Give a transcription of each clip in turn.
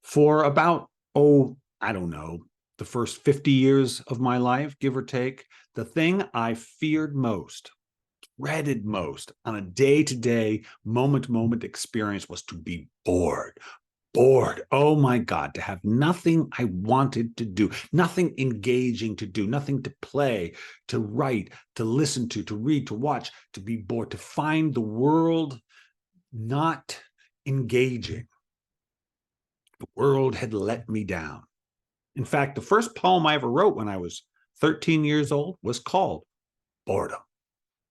For about, I don't know, the first 50 years of my life, give or take, the thing I feared most, dreaded most on a day-to-day, moment-to-moment experience was to be bored. Bored. Oh my God, to have nothing I wanted to do, nothing engaging to do, nothing to play, to write, to listen to read, to watch, to be bored, to find the world not engaging. The world had let me down. In fact, the first poem I ever wrote when I was 13 years old was called Boredom.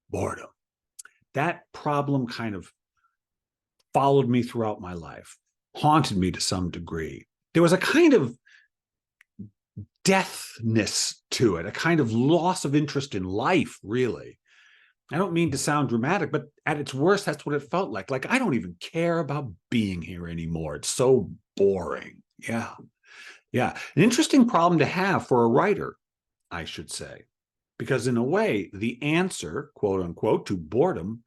Boredom. That problem kind of followed me throughout my life, haunted me to some degree. There was a kind of deathness to it, a kind of loss of interest in life, really. I don't mean to sound dramatic, but at its worst, that's what it felt like. Like, I don't even care about being here anymore. It's so boring. Yeah. Yeah. An interesting problem to have for a writer, I should say, because in a way, the answer, quote unquote, to boredom,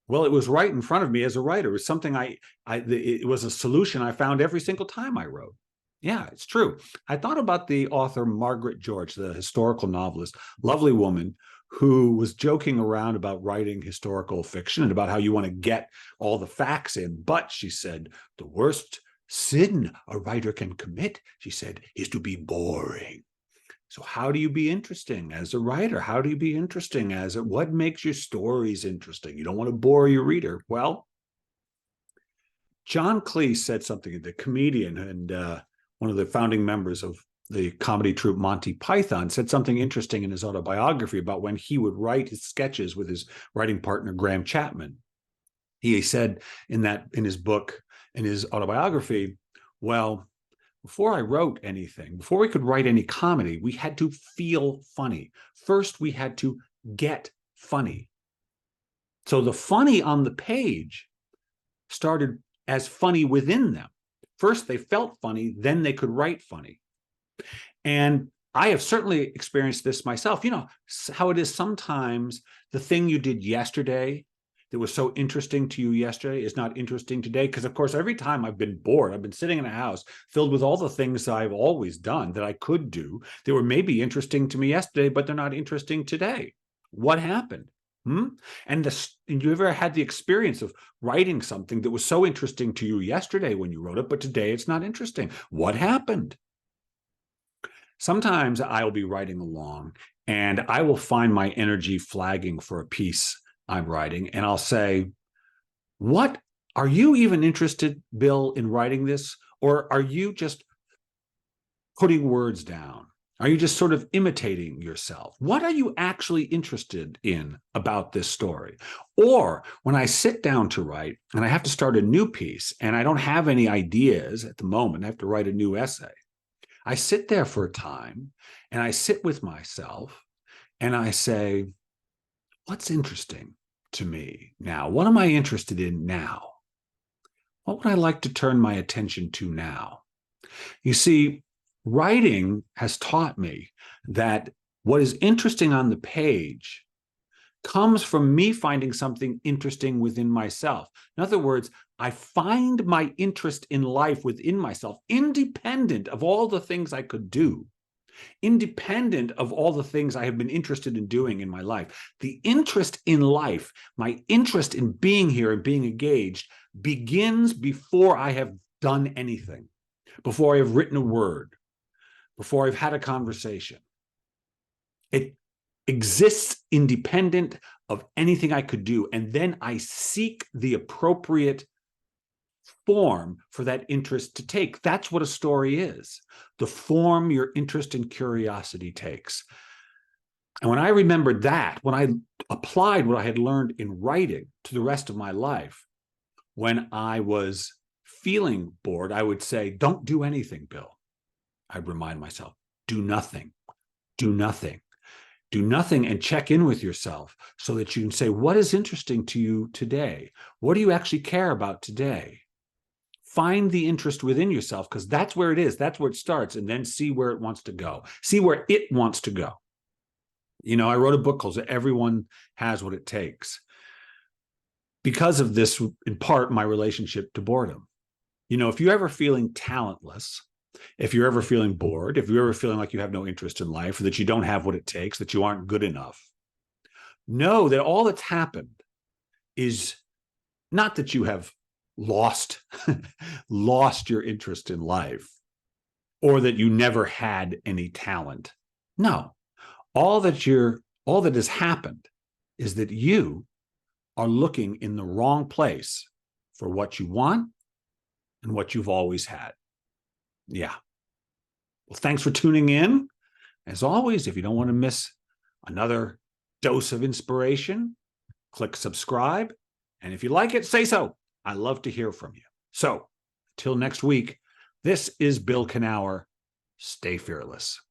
well, it was right in front of me as a writer. It was something it was a solution I found every single time I wrote. Yeah, it's true. I thought about the author Margaret George, the historical novelist, lovely woman who was joking around about writing historical fiction and about how you want to get all the facts in. But she said, the worst sin a writer can commit, she said, is to be boring. So how do you be interesting as a writer? How do you be interesting as a, what makes your stories interesting? You don't want to bore your reader. Well, John Cleese said something, the comedian and one of the founding members of the comedy troupe Monty Python, said something interesting in his autobiography about when he would write his sketches with his writing partner, Graham Chapman. He said in his book, in his autobiography, well, before I wrote anything, before we could write any comedy, we had to feel funny. First, we had to get funny. So the funny on the page started as funny within them. First, they felt funny, then they could write funny. And I have certainly experienced this myself. You know how it is sometimes the thing you did yesterday that was so interesting to you yesterday is not interesting today. Because, of course, every time I've been bored, I've been sitting in a house filled with all the things that I've always done that I could do. They were maybe interesting to me yesterday, but they're not interesting today. What happened? And you ever had the experience of writing something that was so interesting to you yesterday when you wrote it, but today it's not interesting? What happened? Sometimes I'll be writing along and I will find my energy flagging for a piece I'm writing, and I'll say, what, are you even interested, Bill, in writing this? Or are you just putting words down? Are you just sort of imitating yourself? What are you actually interested in about this story? Or when I sit down to write and I have to start a new piece and I don't have any ideas at the moment, I have to write a new essay. I sit there for a time and I sit with myself and I say, what's interesting to me now? What am I interested in now? What would I like to turn my attention to now? You see, writing has taught me that what is interesting on the page comes from me finding something interesting within myself. In other words, I find my interest in life within myself, independent of all the things I could do, independent of all the things I have been interested in doing in my life. The interest in life, my interest in being here and being engaged, begins before I have done anything, before I have written a word, before I've had a conversation. It exists independent of anything I could do. And then I seek the appropriate form for that interest to take. That's what a story is, the form your interest and curiosity takes. And when I remembered that, when I applied what I had learned in writing to the rest of my life, when I was feeling bored, I would say, don't do anything, Bill. I'd remind myself, do nothing, do nothing. Do nothing and check in with yourself so that you can say, what is interesting to you today? What do you actually care about today? Find the interest within yourself, because that's where it is. That's where it starts, and then see where it wants to go. See where it wants to go. You know, I wrote a book called Everyone Has What It Takes because of this, in part, my relationship to boredom. If you're ever feeling talentless, if you're ever feeling bored, if you're ever feeling like you have no interest in life, or that you don't have what it takes, that you aren't good enough, know that all that's happened is not that you have lost lost your interest in life, or that you never had any talent. No, all that has happened is that you are looking in the wrong place for what you want and what you've always had. Yeah. Well, thanks for tuning in. As always, if you don't want to miss another dose of inspiration, click subscribe. And if you like it, say so. I love to hear from you. So, till next week, this is Bill Kenower. Stay fearless.